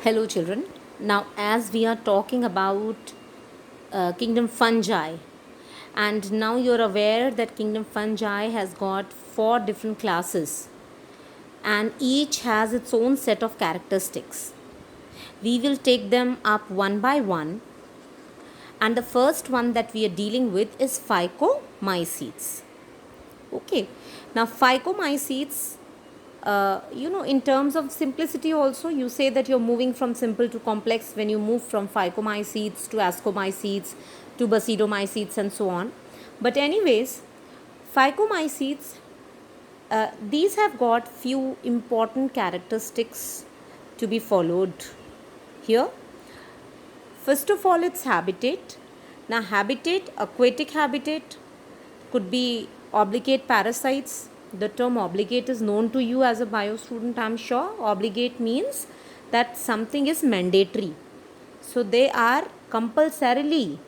Hello, children. Now, as we are talking about kingdom fungi, and now you're aware that kingdom fungi has got four different classes, and each has its own set of characteristics. We will take them up one by one, and the first one that we are dealing with is Phycomycetes. Okay, now Phycomycetes, in terms of simplicity, also you say that you're moving from simple to complex when you move from Phycomycetes to Ascomycetes to Basidomycetes and so on. But, anyways, Phycomycetes, these have got few important characteristics to be followed here. First of all, its habitat. Now, habitat, aquatic habitat, could be obligate parasites. The term obligate is known to you as a bio student, I'm sure. Obligate means that something is mandatory. So they are compulsorily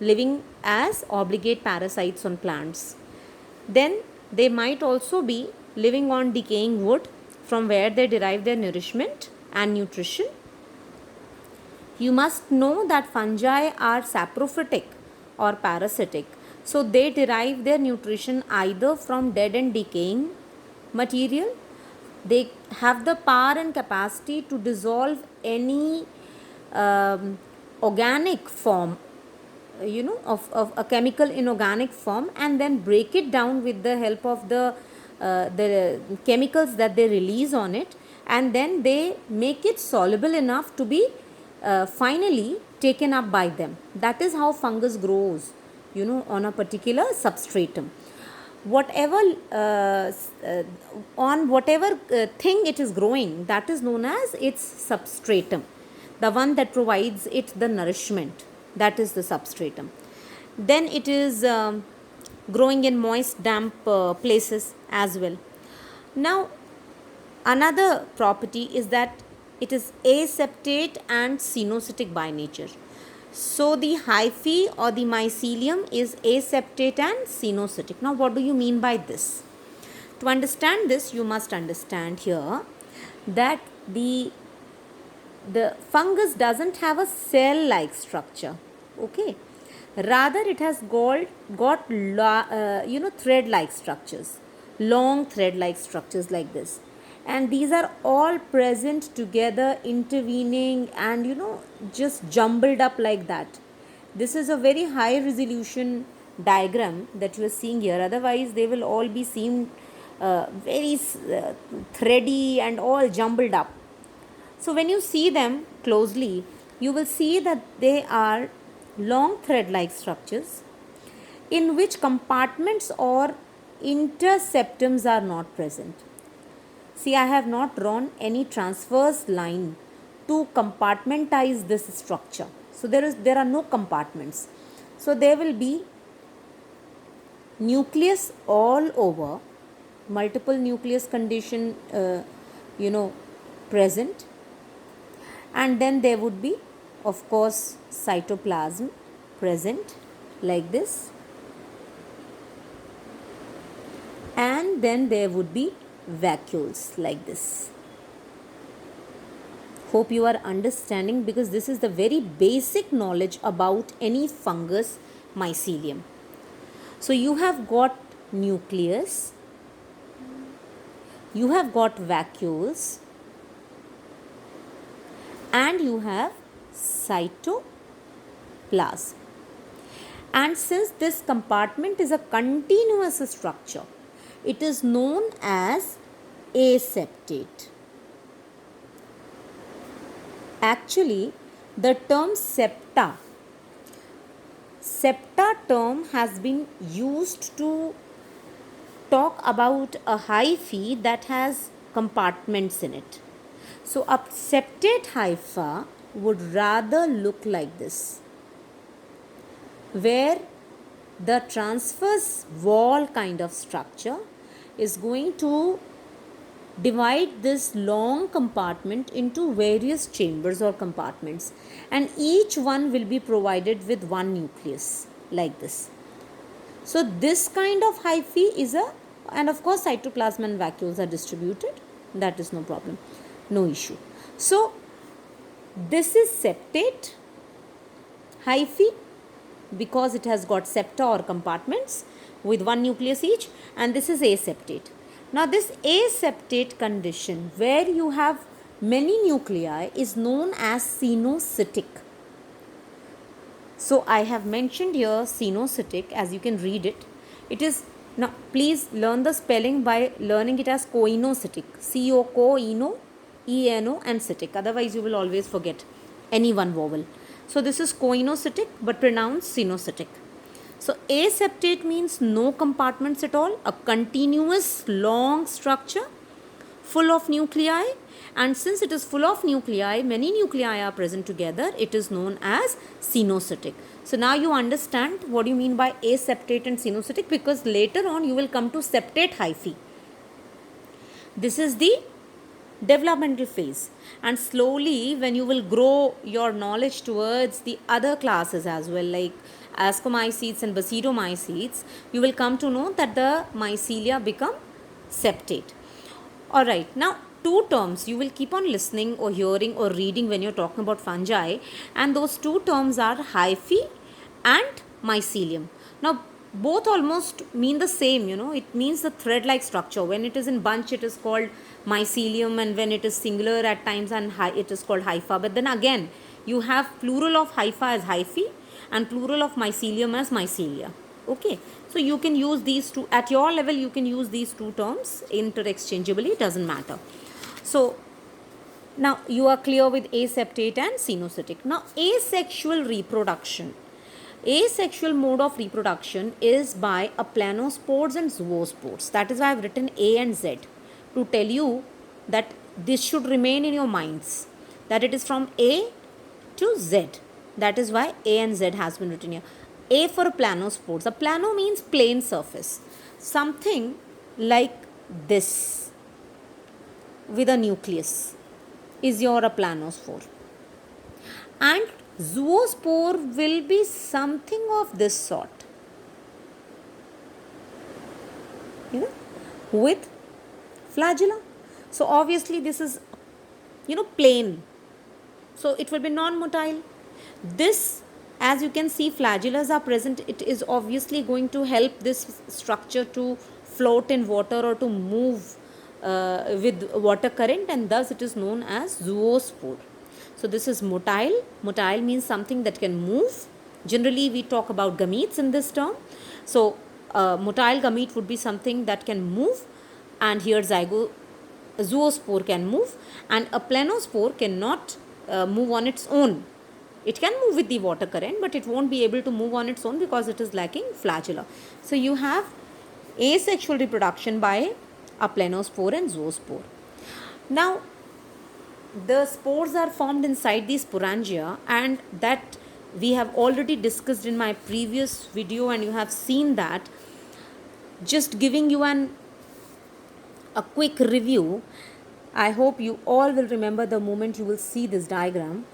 living as obligate parasites on plants. Then they might also be living on decaying wood from where they derive their nourishment and nutrition. You must know that fungi are saprophytic or parasitic. So they derive their nutrition either from dead and decaying material. They have the power and capacity to dissolve any organic form, of a chemical in organic form, and then break it down with the help of the chemicals that they release on it, and then they make it soluble enough to be finally taken up by them. That is how fungus grows, on a particular substratum. Whatever on whatever thing it is growing, that is known as its substratum, the one that provides it the nourishment, that is the substratum. Then it is growing in moist, damp places as well. Now, another property is that it is aseptate and cenocytic by nature. So the hyphae or the mycelium is aseptate and cenocytic. Now, what do you mean by this? To understand this, you must understand here that the fungus doesn't have a cell-like structure. Okay, rather it has got thread-like structures, long thread-like structures like this, and these are all present together, intervening, and just jumbled up like that. This is a very high resolution diagram that you are seeing here, otherwise they will all be seen very thready and all jumbled up. So when you see them closely, you will see that they are long thread-like structures in which compartments or interseptums are not present. See, I have not drawn any transverse line to compartmentize this structure. So there are no compartments. So there will be nucleus all over, multiple nucleus condition present, and then there would be, of course, cytoplasm present like this, and then there would be vacuoles like this. Hope you are understanding, because this is the very basic knowledge about any fungus mycelium. So you have got nucleus, you have got vacuoles, and you have cytoplasm. And since this compartment is a continuous structure, it is known as aseptate. Actually, the term septa term has been used to talk about a hyphae that has compartments in it. So a septate hypha would rather look like this, where the transverse wall kind of structure is going to divide this long compartment into various chambers or compartments, and each one will be provided with one nucleus like this. So this kind of hyphae is and of course cytoplasm and vacuoles are distributed, that is no problem, no issue. So This is septate hyphae because it has got septa or compartments with one nucleus each, and this is aseptate. Now this aseptate condition where you have many nuclei is known as cenocytic. So I have mentioned here cenocytic, as you can read it. It is, now please learn the spelling by learning it as coenocytic. C-O-co-eno, E-N-O and cytic. Otherwise you will always forget any one vowel. So this is coenocytic but pronounced cenocytic. So aseptate means no compartments at all, a continuous long structure full of nuclei, and since it is full of nuclei, many nuclei are present together, it is known as cenocytic. So now you understand what you mean by aseptate and cenocytic, because later on you will come to septate hyphae. This is the developmental phase, and slowly when you will grow your knowledge towards the other classes as well, like Ascomycetes and Basidiomycetes, you will come to know that the mycelia become septate. Alright, now two terms you will keep on listening or hearing or reading when you're talking about fungi, and those two terms are hyphae and mycelium. Now both almost mean the same, it means the thread like structure. When it is in bunch it is called mycelium, and when it is singular at times and it is called hypha. But then again you have plural of hypha as hyphae and plural of mycelium as mycelia. Okay, so you can use these two at your level, you can use these two terms interchangeably, it doesn't matter. So now you are clear with aseptate and cenocytic. Now asexual reproduction. Asexual mode of reproduction is by aplanospores and zoospores. That is why I have written A and Z to tell you that this should remain in your minds, that it is from A to Z. That is why A and Z has been written here. A for planospores. A plano means plane surface. Something like this with a nucleus is your aplanospore. And zoospore will be something of this sort, with flagella. So obviously this is, plain. So it will be non-motile. This, as you can see, flagellas are present. It is obviously going to help this structure to float in water or to move with water current, and thus it is known as zoospore. So this is motile. Motile means something that can move. Generally we talk about gametes in this term. So motile gamete would be something that can move, and here zoospore can move, and a planospore cannot move on its own. It can move with the water current, but it won't be able to move on its own because it is lacking flagella. So you have asexual reproduction by aplanospore and zoospore. Now the spores are formed inside the sporangia, and that we have already discussed in my previous video, and you have seen that. Just giving you a quick review. I hope you all will remember the moment you will see this diagram.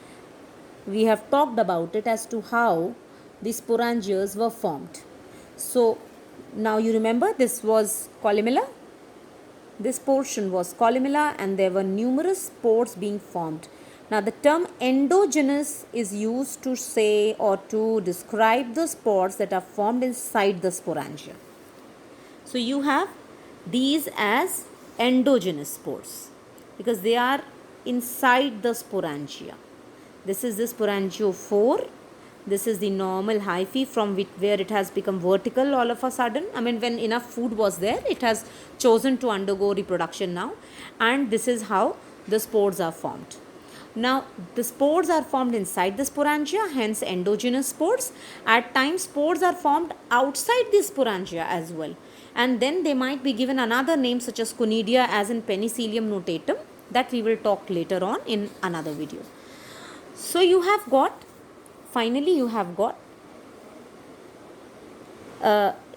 We have talked about it as to how the sporangias were formed. So now you remember this was columella. This portion was columella, and there were numerous spores being formed. Now the term endogenous is used to say or to describe the spores that are formed inside the sporangia. So you have these as endogenous spores because they are inside the sporangia. This is the sporangiophore. This is the normal hyphae from where it has become vertical all of a sudden. I mean, when enough food was there, it has chosen to undergo reproduction now. And this is how the spores are formed. Now, the spores are formed inside the sporangia, hence endogenous spores. At times, spores are formed outside the sporangia as well. And then they might be given another name such as conidia, as in Penicillium notatum, that we will talk later on in another video. So you have got, finally you have got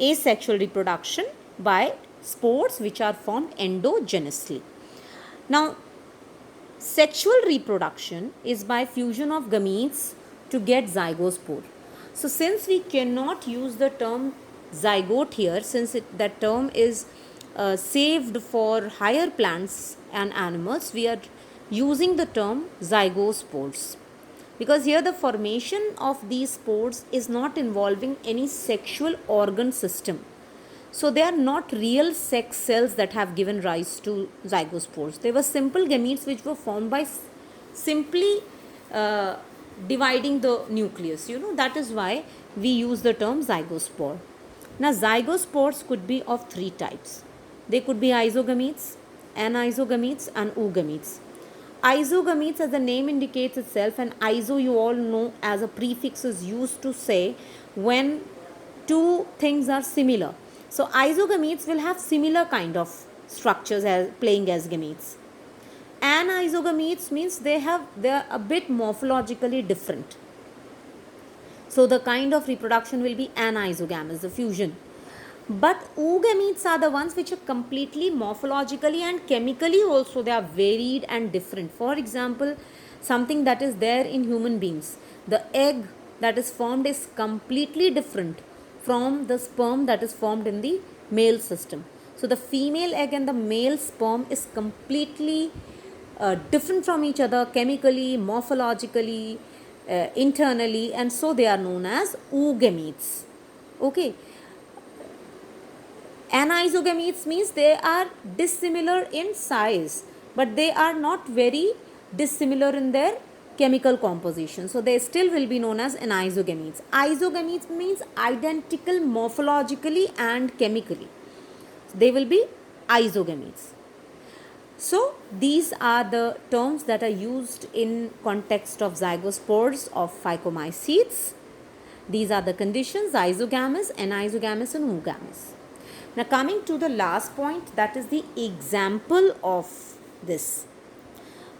asexual reproduction by spores which are formed endogenously. Now, sexual reproduction is by fusion of gametes to get zygospore. So since we cannot use the term zygote here, since that term is saved for higher plants and animals, we are using the term zygospores, because here the formation of these spores is not involving any sexual organ system. So they are not real sex cells that have given rise to zygospores. They were simple gametes which were formed by simply uh, dividing the nucleus. That is why we use the term zygospore. Now zygospores could be of three types. They could be isogametes, anisogametes and oogametes. Isogametes, as the name indicates itself, and iso you all know as a prefix is used to say when two things are similar. So isogametes will have similar kind of structures as playing as gametes. Anisogametes means they are a bit morphologically different. So the kind of reproduction will be anisogamous, the fusion. But oogametes are the ones which are completely morphologically and chemically also they are varied and different. For example, something that is there in human beings, the egg that is formed is completely different from the sperm that is formed in the male system. So the female egg and the male sperm is completely different from each other chemically, morphologically, internally, and so they are known as oogametes. Okay. Anisogametes means they are dissimilar in size, but they are not very dissimilar in their chemical composition. So they still will be known as anisogametes. Isogametes means identical morphologically and chemically. They will be isogametes. So these are the terms that are used in context of zygospores of Phycomycetes. These are the conditions: isogamous, anisogamous and oogamous. Now coming to the last point, that is the example of this.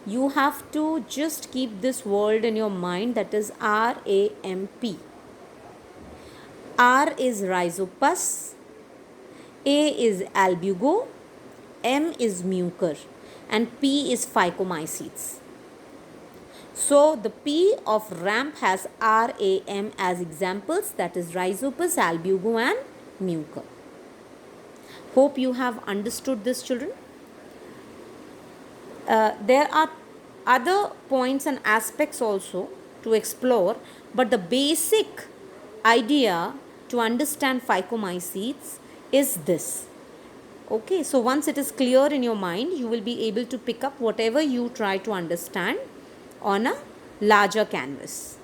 You have to just keep this word in your mind, that is RAMP. R is Rhizopus, A is Albugo, M is Mucor, and P is Phycomycetes. So the P of ramp has RAM as examples, that is Rhizopus, Albugo and Mucor. Hope you have understood this, children. There are other points and aspects also to explore, but the basic idea to understand Phycomycetes is this. Okay, so once it is clear in your mind, you will be able to pick up whatever you try to understand on a larger canvas.